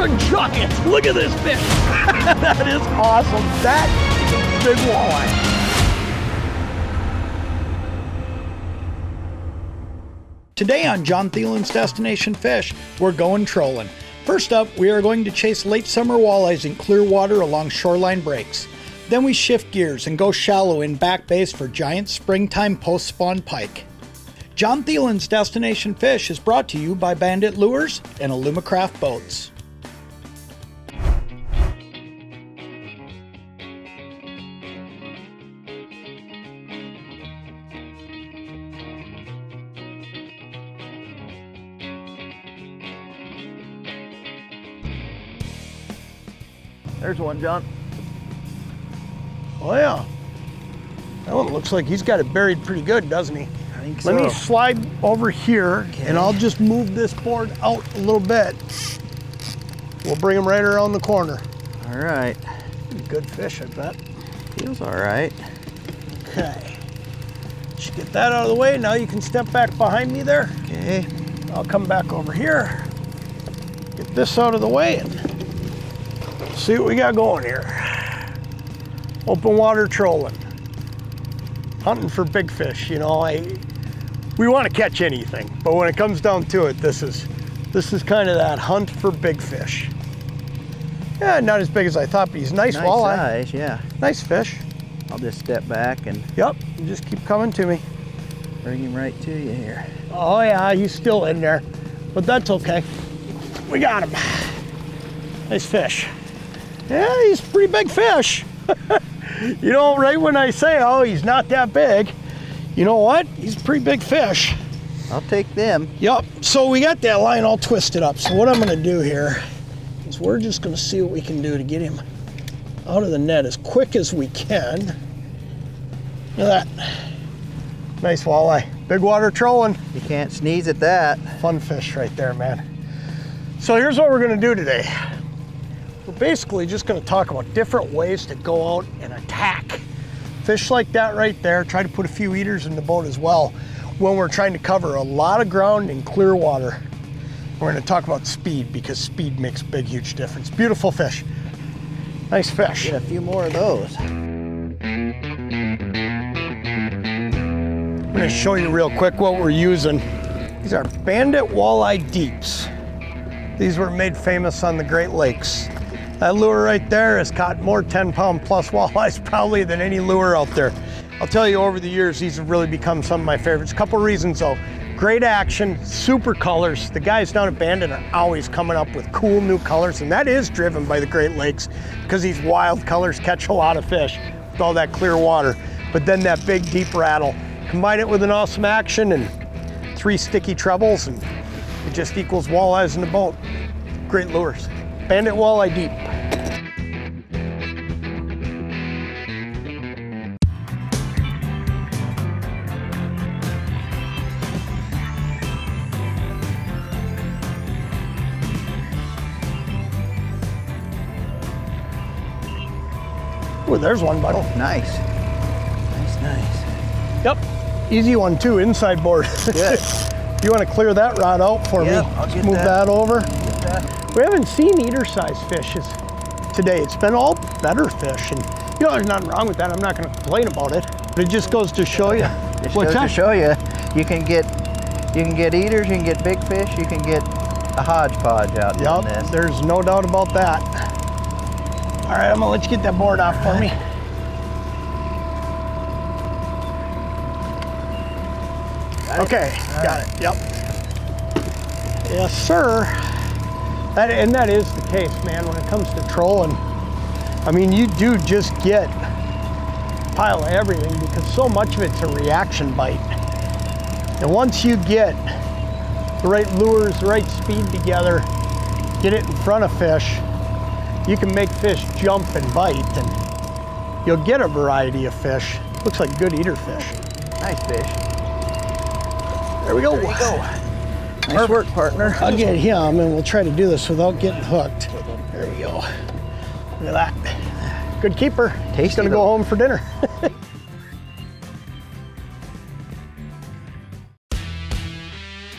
a giant. Look at this fish. That is awesome. That is a big walleye. Today on Jon Thelen's Destination Fish, we're going trolling. First up, we are going to chase late summer walleyes in clear water along shoreline breaks. Then we shift gears and go shallow in back bays for giant springtime post-spawn pike. Jon Thelen's Destination Fish is brought to you by Bandit Lures and Alumacraft Boats. There's one, John. Oh yeah. That one looks like he's got it buried pretty good, doesn't he? I think so. Let me slide over here, and I'll just move this board out a little bit. We'll bring him right around the corner. All right. Good fish, I bet. Feels all right. Okay. Just get that out of the way. Now you can step back behind me there. Okay. I'll come back over here. Get this out of the way and see what we got going here. Open water trolling. Hunting for big fish, you know. We want to catch anything, but when it comes down to it, this is kind of that hunt for big fish. Yeah, not as big as I thought, but he's nice walleye. Nice size, yeah. Nice fish. I'll just step back and Yep, just keep coming to me. bring him right to you here. Oh yeah, he's still in there, but that's okay. We got him. Nice fish. Yeah, he's a pretty big fish. You know, right when I say, oh, he's not that big, you know what? He's a pretty big fish. I'll take them. Yep, so we got that line all twisted up. So what I'm gonna do here is we're just gonna see what we can do to get him out of the net as quick as we can. Look at that. Nice walleye. Big water trolling. You can't sneeze at that. Fun fish right there, man. So here's what we're gonna do today. We're basically just gonna talk about different ways to go out and attack fish like that right there. Try to put a few eaters in the boat as well when we're trying to cover a lot of ground in clear water. We're gonna talk about speed because speed makes a big, huge difference. Beautiful fish. Nice fish. Get a few more of those. I'm gonna show you real quick what we're using. These are Bandit Walleye Deeps. These were made famous on the Great Lakes. That lure right there has caught more 10-pound plus walleyes probably than any lure out there. I'll tell you, over the years, these have really become some of my favorites. A couple reasons though. Great action, super colors. The guys down at Bandit are always coming up with cool new colors, and that is driven by the Great Lakes because these wild colors catch a lot of fish with all that clear water. But then that big deep rattle, combine it with an awesome action and 3 sticky trebles, and it just equals walleyes in the boat. Great lures. Bandit Walleye Deep. Oh, there's one, buddy. Oh, nice. Nice. Yep, easy one too, inside board. Good. You want to clear that rod out for Yep, me? I'll Just get move that over. Get that. We haven't seen eater-sized fishes today. It's been all better fish, and you know, there's nothing wrong with that. I'm not going to complain about it, but it just goes to show you. Just goes to show you, you can get eaters, you can get big fish, you can get a hodgepodge out in this. There's no doubt about that. All right, I'm gonna let you get that board off for me. Okay, got it. Yep. Yes, sir. That is the case, man. When it comes to trolling, I mean, you do just get a pile of everything because so much of it's a reaction bite. And once you get the right lures, the right speed together, get it in front of fish, you can make fish jump and bite, and you'll get a variety of fish. Looks like good eater fish. Nice fish. There we go. There you go. Nice work, partner. I'll get him, and we'll try to do this without getting hooked. There you go. Look at that. Good keeper. He's gonna go home for dinner.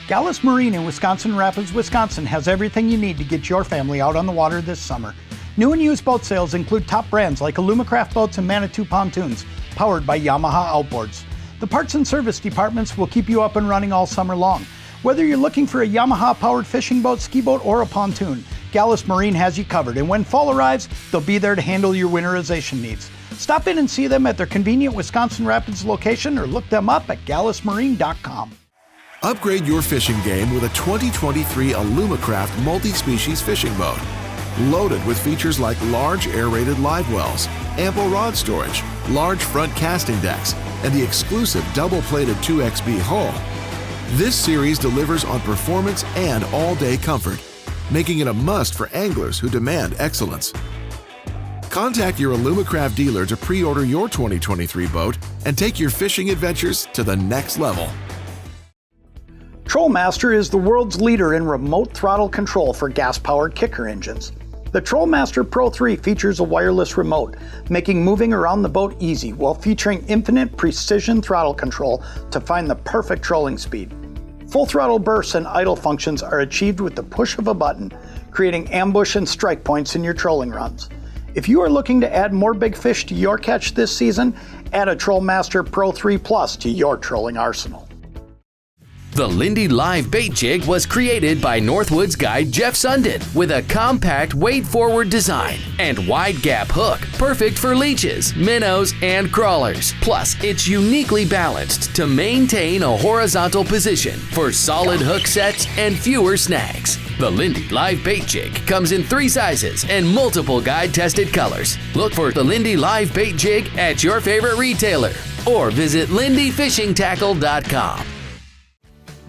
Gallus Marine in Wisconsin Rapids, Wisconsin has everything you need to get your family out on the water this summer. New and used boat sales include top brands like Alumacraft boats and Manitou pontoons, powered by Yamaha outboards. The parts and service departments will keep you up and running all summer long. Whether you're looking for a Yamaha-powered fishing boat, ski boat, or a pontoon, Gallus Marine has you covered, and when fall arrives, they'll be there to handle your winterization needs. Stop in and see them at their convenient Wisconsin Rapids location or look them up at gallusmarine.com. Upgrade your fishing game with a 2023 Alumacraft multi-species fishing boat. Loaded with features like large aerated live wells, ample rod storage, large front casting decks, and the exclusive double-plated 2XB hull. This series delivers on performance and all-day comfort, making it a must for anglers who demand excellence. Contact your Alumacraft dealer to pre-order your 2023 boat and take your fishing adventures to the next level. Trollmaster is the world's leader in remote throttle control for gas-powered kicker engines. The Trollmaster Pro 3 features a wireless remote, making moving around the boat easy while featuring infinite precision throttle control to find the perfect trolling speed. Full throttle bursts and idle functions are achieved with the push of a button, creating ambush and strike points in your trolling runs. If you are looking to add more big fish to your catch this season, add a Trollmaster Pro 3 Plus to your trolling arsenal. The Lindy Live Bait Jig was created by Northwoods guide Jeff Sundin with a compact weight-forward design and wide gap hook, perfect for leeches, minnows, and crawlers. Plus, it's uniquely balanced to maintain a horizontal position for solid hook sets and fewer snags. The Lindy Live Bait Jig comes in 3 sizes and multiple guide-tested colors. Look for the Lindy Live Bait Jig at your favorite retailer or visit lindyfishingtackle.com.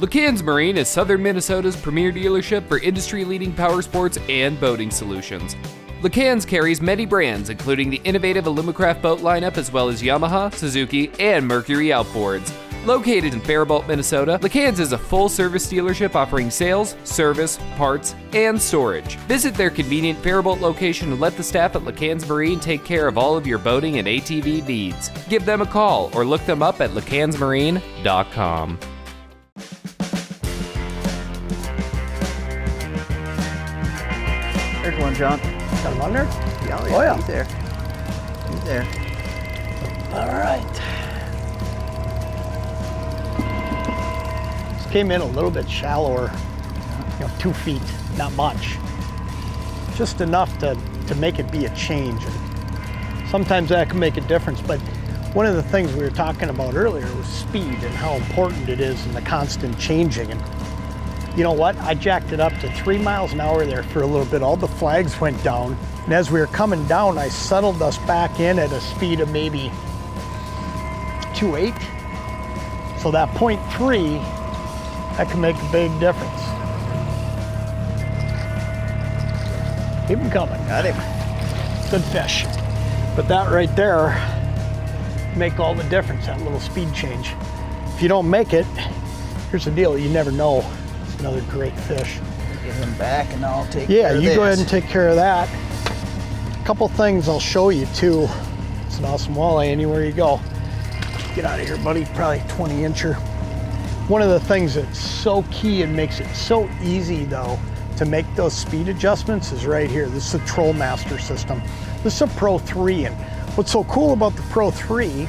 LeCans Marine is southern Minnesota's premier dealership for industry-leading power sports and boating solutions. LeCans carries many brands, including the innovative Alumacraft boat lineup, as well as Yamaha, Suzuki, and Mercury outboards. Located in Faribault, Minnesota, LeCans is a full-service dealership offering sales, service, parts, and storage. Visit their convenient Faribault location and let the staff at LeCans Marine take care of all of your boating and ATV needs. Give them a call or look them up at lecansmarine.com. There's one, John. Got him on there? Yeah, Oh, yeah. He's there. He's there. All right. This came in a little bit shallower, 2 feet, not much. Just enough to make it be a change. And sometimes that can make a difference, but one of the things we were talking about earlier was speed and how important it is and the constant changing. And you know what? I jacked it up to 3 miles an hour there for a little bit. All the flags went down. And as we were coming down, I settled us back in at a speed of maybe 2.8. So that 0.3, that can make a big difference. Keep him coming. Got him. Good fish. But that right there make all the difference, that little speed change. If you don't make it, here's the deal, you never know. It's another great fish. Get him back and I'll take Yeah, care of you this. go ahead and take care of that. A couple things I'll show you too. It's an awesome walleye anywhere you go. Get out of here, buddy, probably 20-incher. One of the things that's so key and makes it so easy though to make those speed adjustments is right here. This is the Trollmaster system. This is a Pro 3, and what's so cool about the Pro 3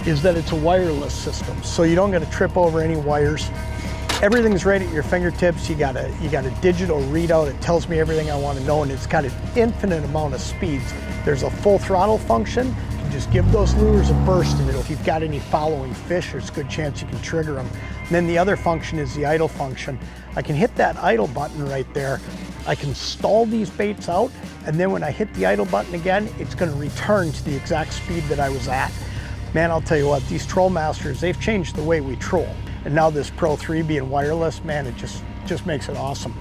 is that it's a wireless system, so you don't got to trip over any wires. Everything's right at your fingertips. You got a digital readout. It tells me everything I want to know, and it's got an infinite amount of speeds. There's a full throttle function. You can just give those lures a burst, and if you've got any following fish, there's a good chance you can trigger them. And then the other function is the idle function. I can hit that idle button right there. I can stall these baits out, and then when I hit the idle button again, it's going to return to the exact speed that I was at. Man, I'll tell you what, these Trollmasters, they've changed the way we troll. And now this Pro 3 being wireless, man, it just makes it awesome.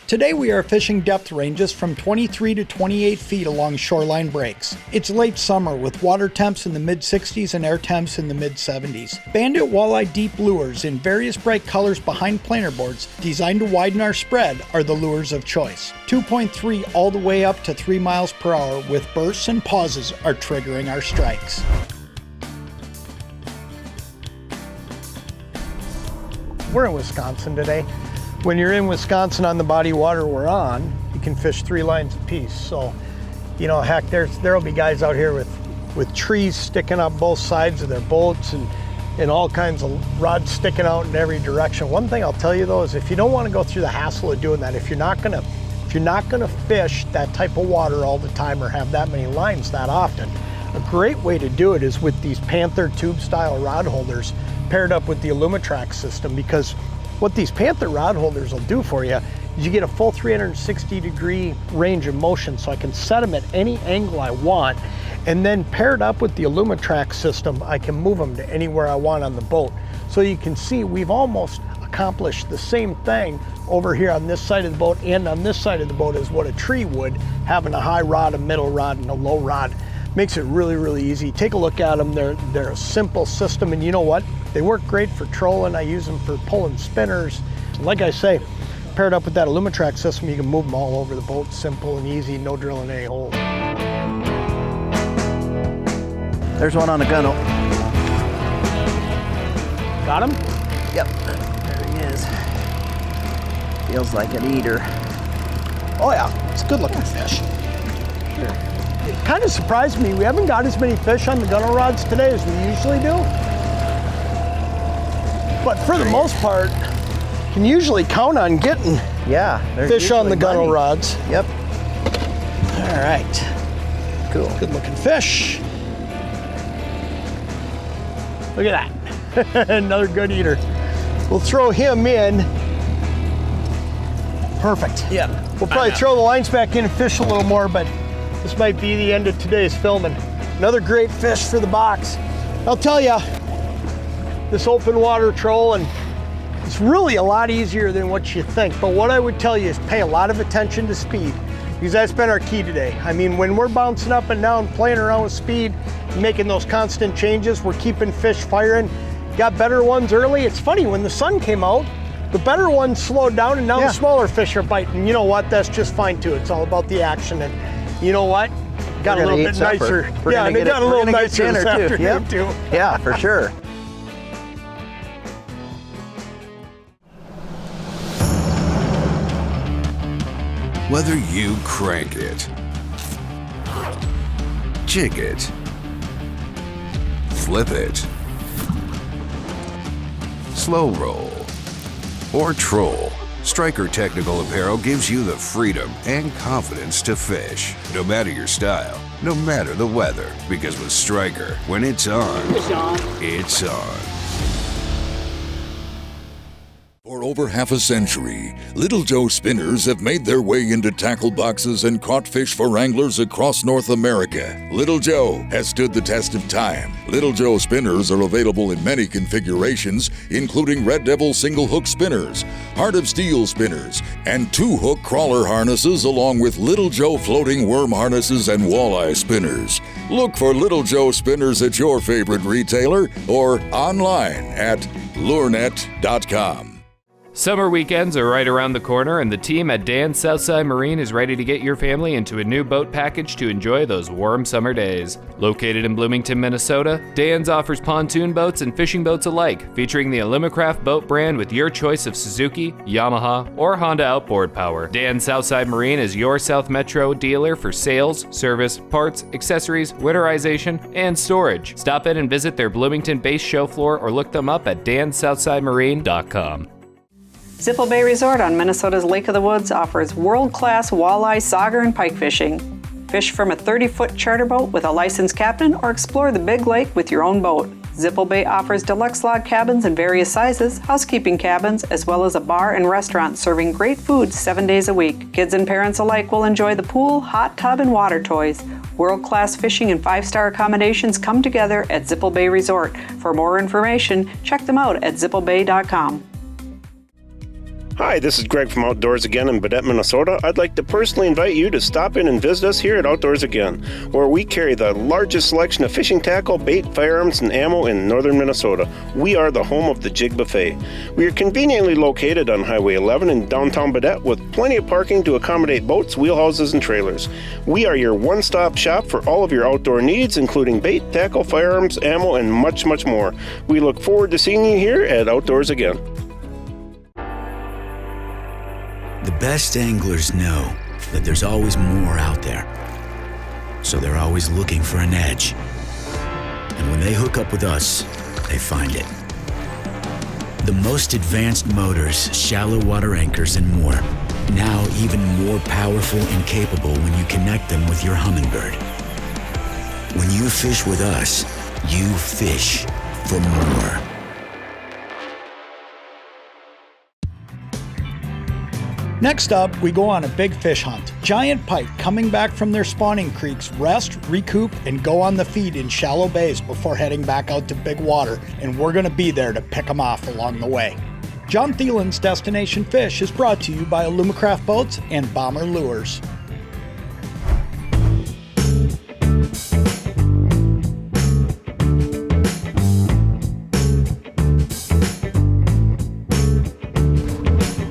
Today we are fishing depth ranges from 23 to 28 feet along shoreline breaks. It's late summer with water temps in the mid-60s and air temps in the mid-70s. Bandit walleye deep lures in various bright colors behind planer boards designed to widen our spread are the lures of choice. 2.3 all the way up to 3 miles per hour with bursts and pauses are triggering our strikes. We're in Wisconsin today. when you're in Wisconsin on the body of water we're on, you can fish 3 lines apiece. So, you know, heck, there'll be guys out here with trees sticking up both sides of their boats and all kinds of rods sticking out in every direction. One thing I'll tell you though is if you don't want to go through the hassle of doing that, if you're not gonna fish that type of water all the time or have that many lines that often, a great way to do it is with these Panther tube style rod holders paired up with the Alumitrax system, because what these Panther rod holders will do for you is you get a full 360-degree range of motion, so I can set them at any angle I want, and then paired up with the Alumitrax system, I can move them to anywhere I want on the boat. So you can see we've almost accomplished the same thing over here on this side of the boat and on this side of the boat as what a tree would, having a high rod, a middle rod, and a low rod. Makes it really, really easy. Take a look at them. They're a simple system, and you know what? They work great for trolling. I use them for pulling spinners. Like I say, paired up with that Alumitrax system, you can move them all over the boat. Simple and easy, no drilling any holes. There's one on the gunnel. Got him? Yep, there he is. Feels like an eater. Oh yeah, it's a good looking fish. Sure. It kind of surprised me. We haven't got as many fish on the gunnel rods today as we usually do. But for the most part, can usually count on getting fish on the gunnel rods. Yep. All right. Cool. Good looking fish. Look at that. Another good eater. We'll throw him in. Perfect. Yep. We'll probably throw the lines back in and fish a little more, but this might be the end of today's filming. Another great fish for the box. I'll tell you, this open water trolling, it's really a lot easier than what you think. But what I would tell you is pay a lot of attention to speed, because that's been our key today. I mean, when we're bouncing up and down, playing around with speed, making those constant changes, we're keeping fish firing. Got better ones early. It's funny, when the sun came out, the better ones slowed down, and now the smaller fish are biting. You know what? That's just fine too. It's all about the action. And you know what? Got a little bit nicer. Yeah, they got a little nicer this afternoon too. Yeah, for sure. Whether you crank it, jig it, flip it, slow roll, or troll, Striker Technical Apparel gives you the freedom and confidence to fish, no matter your style, no matter the weather, because with Striker, when it's on, it's on. For over half a century, Little Joe spinners have made their way into tackle boxes and caught fish for anglers across North America. Little Joe has stood the test of time. Little Joe spinners are available in many configurations, including Red Devil single hook spinners, Heart of Steel spinners, and 2-hook crawler harnesses, along with Little Joe floating worm harnesses and walleye spinners. Look for Little Joe spinners at your favorite retailer or online at lurenet.com. Summer weekends are right around the corner, and the team at Dan's Southside Marine is ready to get your family into a new boat package to enjoy those warm summer days. Located in Bloomington, Minnesota, Dan's offers pontoon boats and fishing boats alike, featuring the Alumacraft boat brand with your choice of Suzuki, Yamaha, or Honda outboard power. Dan's Southside Marine is your South Metro dealer for sales, service, parts, accessories, winterization, and storage. Stop in and visit their Bloomington base show floor or look them up at danssouthsidemarine.com. Zipple Bay Resort on Minnesota's Lake of the Woods offers world-class walleye, sauger, and pike fishing. Fish from a 30-foot charter boat with a licensed captain or explore the big lake with your own boat. Zipple Bay offers deluxe log cabins in various sizes, housekeeping cabins, as well as a bar and restaurant serving great food 7 days a week. Kids and parents alike will enjoy the pool, hot tub, and water toys. World-class fishing and 5-star accommodations come together at Zipple Bay Resort. For more information, check them out at zipplebay.com. Hi, this is Greg from Outdoors Again in Badette, Minnesota. I'd like to personally invite you to stop in and visit us here at Outdoors Again, where we carry the largest selection of fishing tackle, bait, firearms, and ammo in northern Minnesota. We are the home of the Jig Buffet. We are conveniently located on Highway 11 in downtown Badette with plenty of parking to accommodate boats, wheelhouses, and trailers. We are your one-stop shop for all of your outdoor needs, including bait, tackle, firearms, ammo, and much, much more. We look forward to seeing you here at Outdoors Again. The best anglers know that there's always more out there. So they're always looking for an edge. And when they hook up with us, they find it. The most advanced motors, shallow water anchors, and more. Now even more powerful and capable when you connect them with your Humminbird. When you fish with us, you fish for more. Next up, we go on a big fish hunt. Giant pike coming back from their spawning creeks rest, recoup, and go on the feed in shallow bays before heading back out to big water, and we're gonna be there to pick them off along the way. Jon Thelen's Destination Fish is brought to you by Alumacraft Boats and Bomber Lures.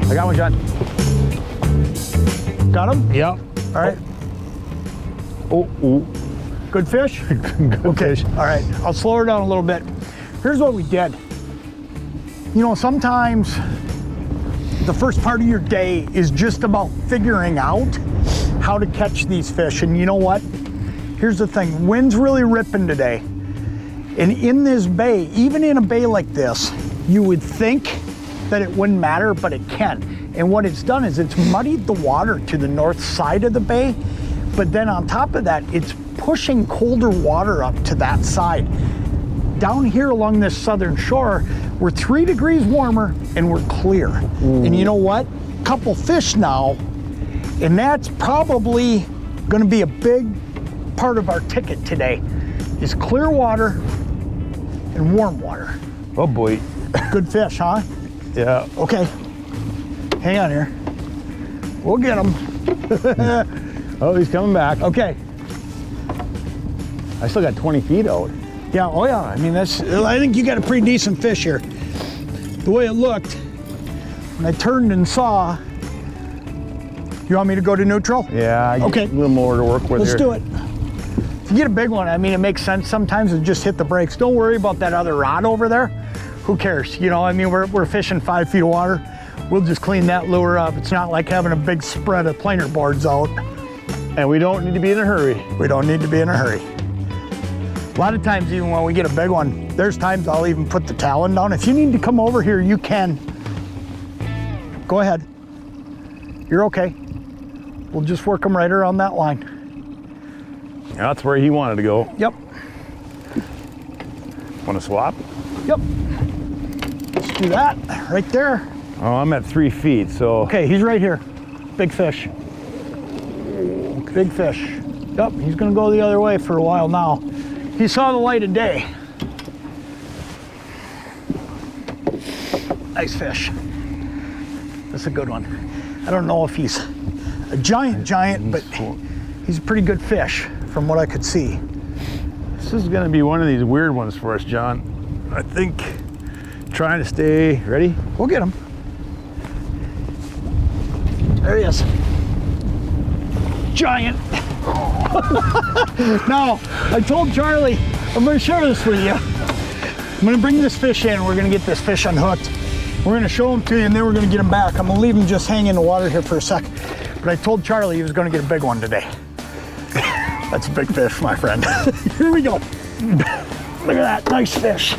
I got one, John. Got him? Yep. All right. Oh. Good fish? Good fish. All right, I'll slow her down a little bit. Here's what we did. You know, sometimes the first part of your day is just about figuring out how to catch these fish. And you know what? Here's the thing, wind's really ripping today. And in this bay, even in a bay like this, you would think that it wouldn't matter, but it can. And what it's done is it's muddied the water to the north side of the bay, but then on top of that, it's pushing colder water up to that side. Down here along this southern shore, we're 3 degrees warmer and we're clear. And you know what? Couple fish now, and that's probably gonna be a big part of our ticket today, is clear water and warm water. Oh boy. Good fish, huh? Yeah. Okay. Hang on here. We'll get him. Oh, he's coming back. Okay. I still got 20 feet out. Yeah, oh yeah. I mean, I think you got a pretty decent fish here. The way it looked, when I turned and saw, you want me to go to neutral? Yeah, I okay. Get a little more to work with Let's here. do it. If you get a big one, I mean, it makes sense sometimes to just hit the brakes. Don't worry about that other rod over there. Who cares? You know, I mean, we're fishing 5 feet of water. We'll just clean that lure up. It's not like having a big spread of planer boards out. And we don't need to be in a hurry. We don't need to be in a hurry. A lot of times, even when we get a big one, there's times I'll even put the talon down. If you need to come over here, you can. Go ahead. You're okay. We'll just work them right around that line. That's where he wanted to go. Yep. Want to swap? Yep. Let's do that right there. Oh, I'm at 3 feet, so. Okay, he's right here. Big fish. Big fish. Yep, he's gonna go the other way for a while now. He saw the light of day. Nice fish. That's a good one. I don't know if he's a giant, but he's a pretty good fish from what I could see. This is gonna be one of these weird ones for us, John. I think trying to stay, ready? We'll get him. There he is. Giant. Now, I told Charlie, I'm gonna share this with you. I'm gonna bring this fish in, we're gonna get this fish unhooked. We're gonna show him to you and then we're gonna get him back. I'm gonna leave him just hang in the water here for a sec. But I told Charlie he was gonna get a big one today. That's a big fish, my friend. Here we go. Look at that, nice fish.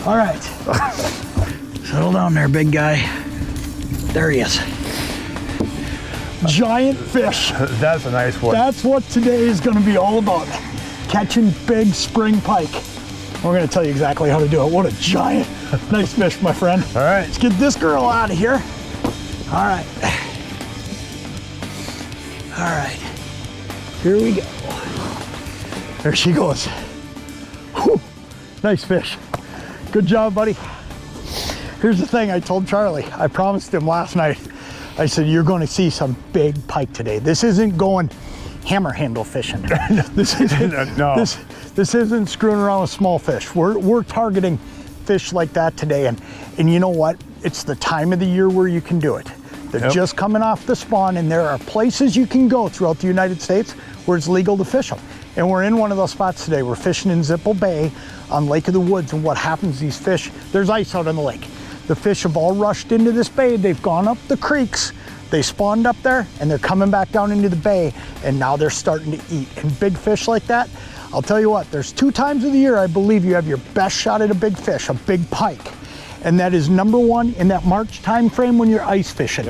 All right. Settle down there, big guy. There he is. Giant fish. That's a nice one. That's what today is going to be all about. Catching big spring pike. We're going to tell you exactly how to do it. What a giant, nice fish, my friend. All right. Let's get this girl out of here. All right. All right. Here we go. There she goes. Whew. Nice fish. Good job, buddy. Here's the thing I told Charlie. I promised him last night. I said, you're going to see some big pike today. This isn't going hammer handle fishing. This isn't, no. This isn't screwing around with small fish. We're targeting fish like that today. And you know what? It's the time of the year where you can do it. They're just coming off the spawn, and there are places you can go throughout the United States where it's legal to fish them. And we're in one of those spots today. We're fishing in Zipple Bay on Lake of the Woods. And what happens, these fish, there's ice out on the lake. The fish have all rushed into this bay. They've gone up the creeks. They spawned up there and they're coming back down into the bay, and now they're starting to eat. And big fish like that, I'll tell you what, there's 2 times of the year I believe you have your best shot at a big fish, a big pike. And that is number 1 in that March time frame when you're ice fishing,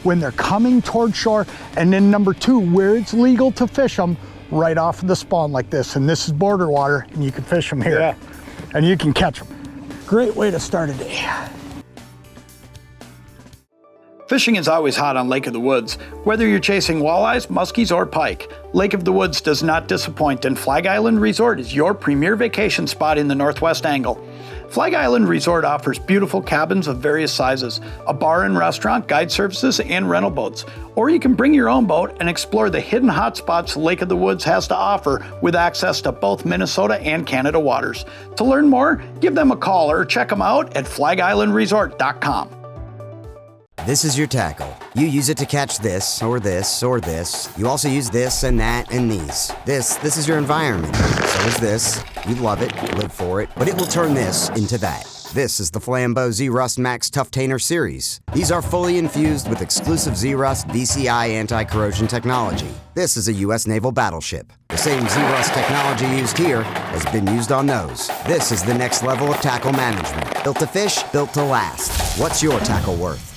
when they're coming toward shore, and then number 2, where it's legal to fish them, right off of the spawn like this. And this is border water, and you can fish them here. Yeah. And you can catch them. Great way to start a day. Fishing is always hot on Lake of the Woods, whether you're chasing walleyes, muskies, or pike. Lake of the Woods does not disappoint, and Flag Island Resort is your premier vacation spot in the Northwest Angle. Flag Island Resort offers beautiful cabins of various sizes, a bar and restaurant, guide services, and rental boats. Or you can bring your own boat and explore the hidden hotspots Lake of the Woods has to offer with access to both Minnesota and Canada waters. To learn more, give them a call or check them out at flagislandresort.com. This is your tackle. You use it to catch this, or this, or this. You also use this and that and these. This is your environment. So is this. You love it, live for it, but it will turn this into that. This is the Flambeau Z-Rust Max Tough Tainer series. These are fully infused with exclusive Z-Rust VCI anti-corrosion technology. This is a U.S. naval battleship. The same Z-Rust technology used here has been used on those. This is the next level of tackle management. Built to fish, built to last. What's your tackle worth?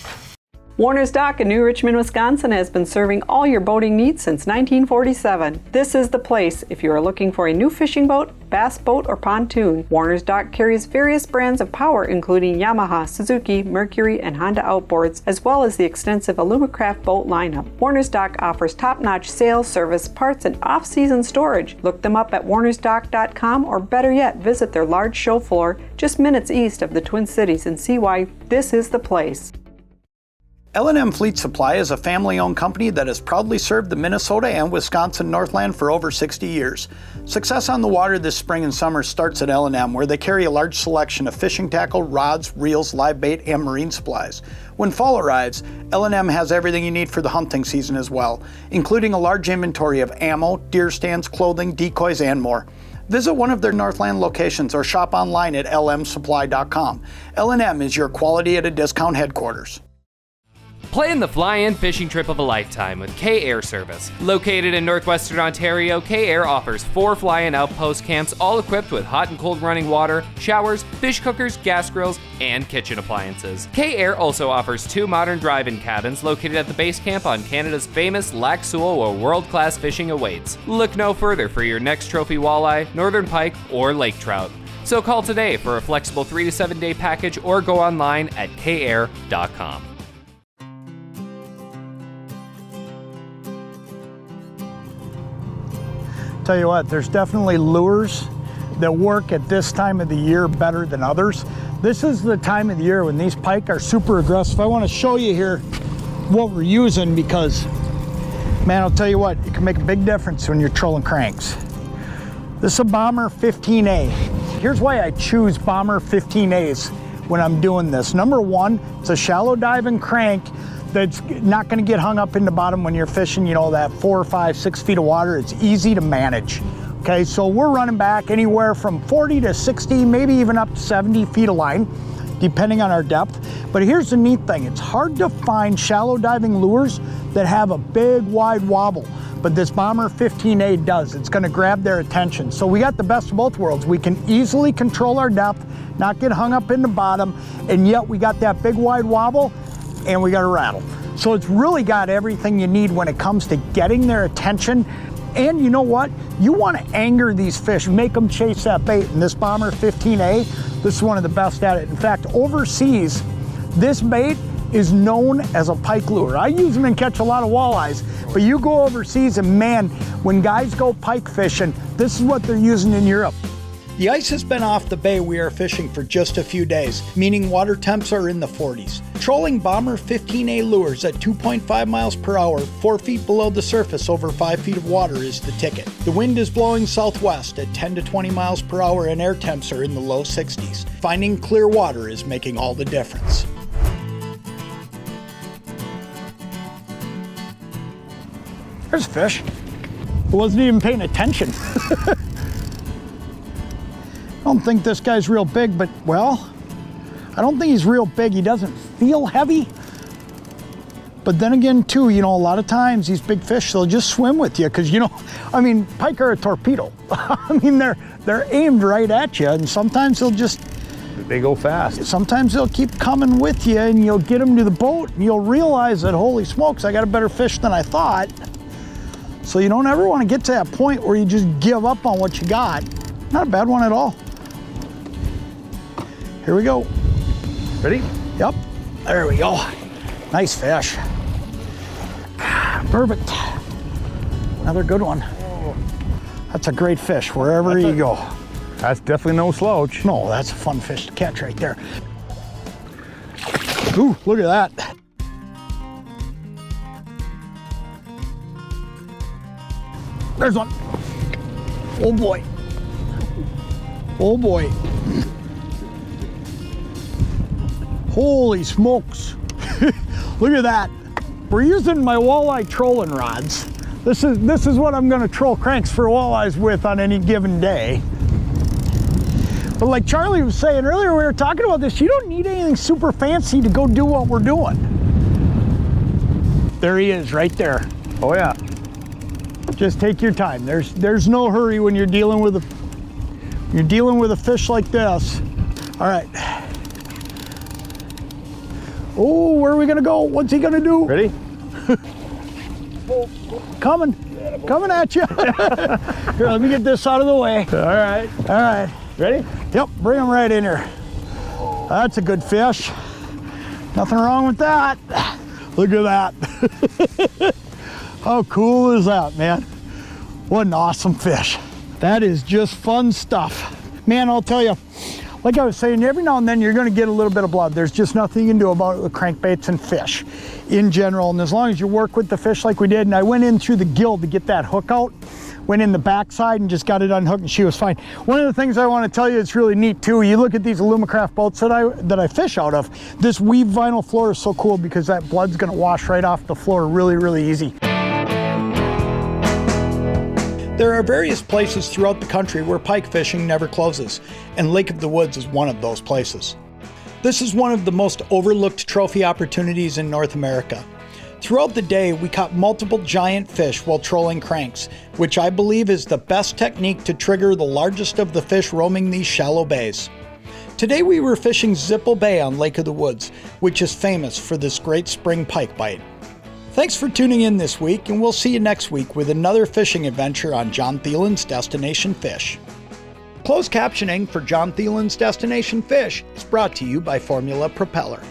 Warner's Dock in New Richmond, Wisconsin has been serving all your boating needs since 1947. This is the place if you are looking for a new fishing boat, bass boat, or pontoon. Warner's Dock carries various brands of power including Yamaha, Suzuki, Mercury, and Honda outboards, as well as the extensive Alumacraft boat lineup. Warner's Dock offers top-notch sales, service, parts, and off-season storage. Look them up at warnersdock.com, or better yet, visit their large show floor just minutes east of the Twin Cities and see why this is the place. L&M Fleet Supply is a family-owned company that has proudly served the Minnesota and Wisconsin Northland for over 60 years. Success on the water this spring and summer starts at L&M, where they carry a large selection of fishing tackle, rods, reels, live bait, and marine supplies. When fall arrives, L&M has everything you need for the hunting season as well, including a large inventory of ammo, deer stands, clothing, decoys, and more. Visit one of their Northland locations or shop online at lmsupply.com. L&M is your quality at a discount headquarters. Plan the fly-in fishing trip of a lifetime with K-Air Service. Located in northwestern Ontario, K-Air offers 4 fly-in outpost camps, all equipped with hot and cold running water, showers, fish cookers, gas grills, and kitchen appliances. K-Air also offers 2 modern drive-in cabins located at the base camp on Canada's famous Lac Seul, where world-class fishing awaits. Look no further for your next trophy walleye, northern pike, or lake trout. So call today for a flexible 3 to 7 day package or go online at kair.com. Tell you what, there's definitely lures that work at this time of the year better than others. This is the time of the year when these pike are super aggressive. I want to show you here what we're using because, man, I'll tell you what, it can make a big difference when you're trolling cranks. This is a Bomber 15A. Here's why I choose Bomber 15As when I'm doing this. Number one, it's a shallow diving crank that's not going to get hung up in the bottom when you're fishing, you know, that 4, 5, 6 feet of water. It's easy to manage. Okay, so we're running back anywhere from 40 to 60, maybe even up to 70 feet of line, depending on our depth. But here's the neat thing. It's hard to find shallow diving lures that have a big, wide wobble. But this Bomber 15A does. It's going to grab their attention. So we got the best of both worlds. We can easily control our depth, not get hung up in the bottom, and yet we got that big, wide wobble, and we got a rattle. So it's really got everything you need when it comes to getting their attention. And you know what? You want to anger these fish, make them chase that bait. And this Bomber 15A, this is one of the best at it. In fact, overseas, this bait is known as a pike lure. I use them and catch a lot of walleyes, but you go overseas and man, when guys go pike fishing, this is what they're using in Europe. The ice has been off the bay we are fishing for just a few days, meaning water temps are in the 40s. Trolling Bomber 15A lures at 2.5 miles per hour, 4 feet below the surface over 5 feet of water is the ticket. The wind is blowing southwest at 10 to 20 miles per hour and air temps are in the low 60s. Finding clear water is making all the difference. There's a fish. I wasn't even paying attention. I don't think this guy's real big, but, well, I don't think he's real big. He doesn't feel heavy, But then again too, you know, a lot of times these big fish, they'll just swim with you because, you know, I mean, pike are a torpedo. I mean, they're aimed right at you, and sometimes they go fast. Sometimes they'll keep coming with you, and you'll get them to the boat and you'll realize that, holy smokes, I got a better fish than I thought. So you don't ever want to get to that point where you just give up on what you got. Not a bad one at all. Here we go. Ready? Yep. There we go. Nice fish. Perfect. Another good one. That's a great fish wherever you go. That's definitely no slouch. No, that's a fun fish to catch right there. Ooh, look at that. There's one. Oh boy. Oh boy. Holy smokes. Look at that. We're using my walleye trolling rods. This is what I'm gonna troll cranks for walleyes with on any given day. But like Charlie was saying earlier, we were talking about this, you don't need anything super fancy to go do what we're doing. There he is, right there. Oh yeah. Just take your time. There's no hurry when you're dealing with a fish like this. All right. Oh, where are we gonna go? What's he gonna do? Ready? Coming at you. Here, let me get this out of the way. All right. Ready? Yep, bring him right in here. That's a good fish. Nothing wrong with that. Look at that. How cool is that, man? What an awesome fish. That is just fun stuff. Man, I'll tell you, like I was saying, every now and then you're gonna get a little bit of blood. There's just nothing you can do about it with crankbaits and fish in general. And as long as you work with the fish like we did, and I went in through the gill to get that hook out, went in the backside and just got it unhooked and she was fine. One of the things I want to tell you that's really neat too, you look at these Alumacraft boats that I fish out of, this weave vinyl floor is so cool because that blood's gonna wash right off the floor really, really easy. There are various places throughout the country where pike fishing never closes, and Lake of the Woods is one of those places. This is one of the most overlooked trophy opportunities in North America. Throughout the day, we caught multiple giant fish while trolling cranks, which I believe is the best technique to trigger the largest of the fish roaming these shallow bays. Today we were fishing Zipple Bay on Lake of the Woods, which is famous for this great spring pike bite. Thanks for tuning in this week, and we'll see you next week with another fishing adventure on Jon Thelen's Destination Fish. Closed captioning for Jon Thelen's Destination Fish is brought to you by Formula Propeller.